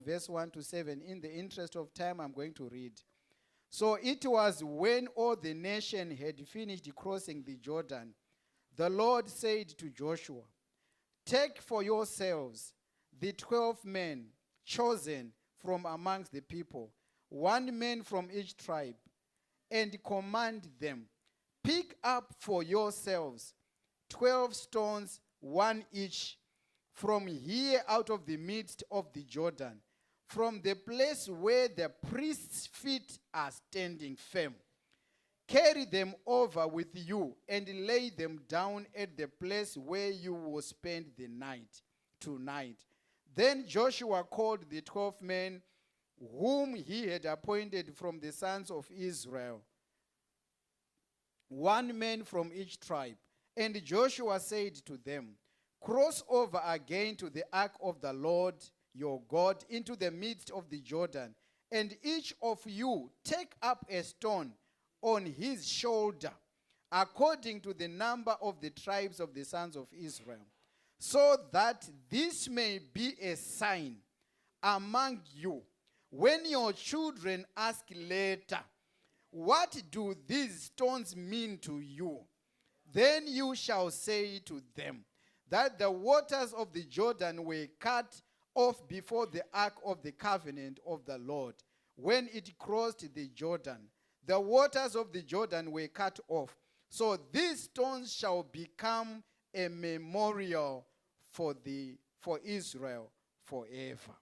verse 1 to 7. In the interest of time, I'm going to read. So it was when all the nation had finished crossing the Jordan, the Lord said to Joshua, "Take for yourselves the 12 men chosen from amongst the people, 1 man from each tribe, and command them, pick up for yourselves 12 stones, 1 each, from here out of the midst of the Jordan, from the place where the priest's feet are standing firm. Carry them over with you and lay them down at the place where you will spend the night tonight." Then Joshua called the 12 men whom he had appointed from the sons of Israel, 1 man from each tribe. And Joshua said to them, "Cross over again to the ark of the Lord your God into the midst of the Jordan, and each of you take up a stone on his shoulder, according to the number of the tribes of the sons of Israel, so that this may be a sign among you. When your children ask later, 'What do these stones mean to you?' then you shall say to them that the waters of the Jordan were cut off before the ark of the covenant of the Lord. When it crossed the Jordan, the waters of the Jordan were cut off. So these stones shall become a memorial for Israel forever."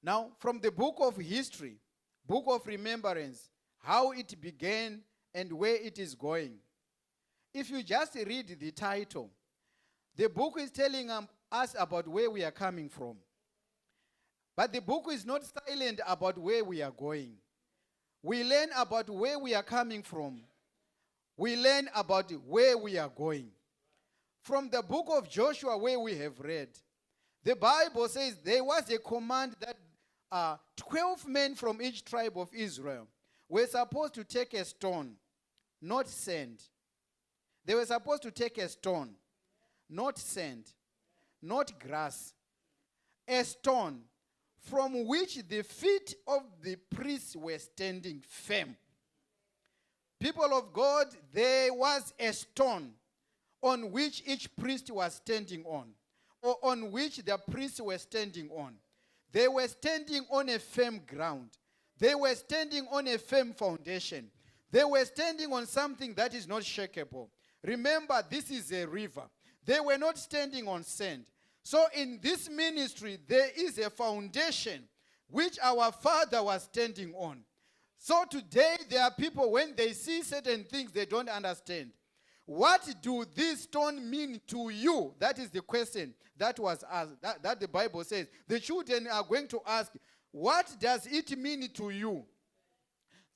Now, from the book of history, book of remembrance, how it began and where it is going. If you just read the title, the book is telling us about where we are coming from. But the book is not silent about where we are going. We learn about where we are coming from. We learn about where we are going. From the book of Joshua, where we have read, the Bible says there was a command that 12 men from each tribe of Israel were supposed to take a stone, not sand. They were supposed to take a stone, not sand, not grass, a stone from which the feet of the priests were standing firm. People of God, there was a stone on which each priest was standing on, or on which the priests were standing on. They were standing on a firm ground. They were standing on a firm foundation. They were standing on something that is not shakable. Remember, this is a river. They were not standing on sand. So in this ministry, there is a foundation which our Father was standing on. So today, there are people, when they see certain things, they don't understand. What do these stones mean to you? That is the question that was asked, that the Bible says. The children are going to ask, what does it mean to you?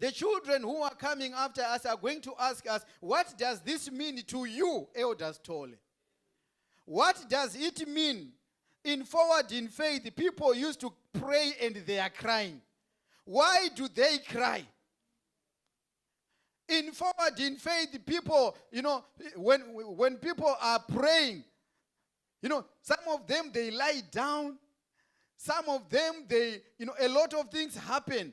The children who are coming after us are going to ask us, what does this mean to you, Elders Tole? What does it mean? In Forward in Faith, people used to pray and they are crying. Why do they cry? In Forward in Faith, people, when people are praying, some of them, they lie down. Some of them, a lot of things happen.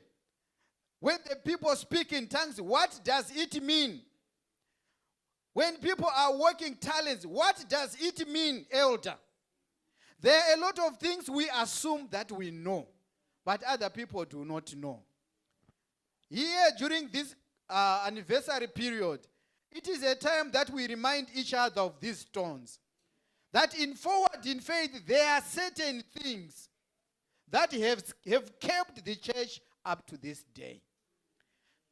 When the people speak in tongues, what does it mean? When people are working talents, what does it mean, elder? There are a lot of things we assume that we know, but other people do not know. Here, during this anniversary period, it is a time that we remind each other of these stones. That in Forward in Faith, there are certain things that have kept the church up to this day.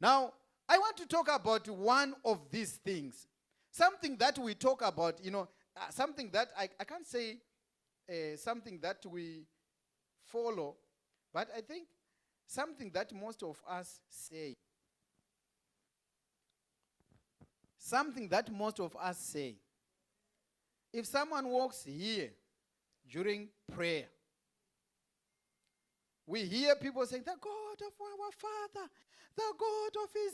Now, I want to talk about one of these things. Something that we talk about, something that I can't say something that we follow, but I think something that most of us say. Something that most of us say. If someone walks here during prayer, we hear people saying, "The God of our Father, the God of Israel."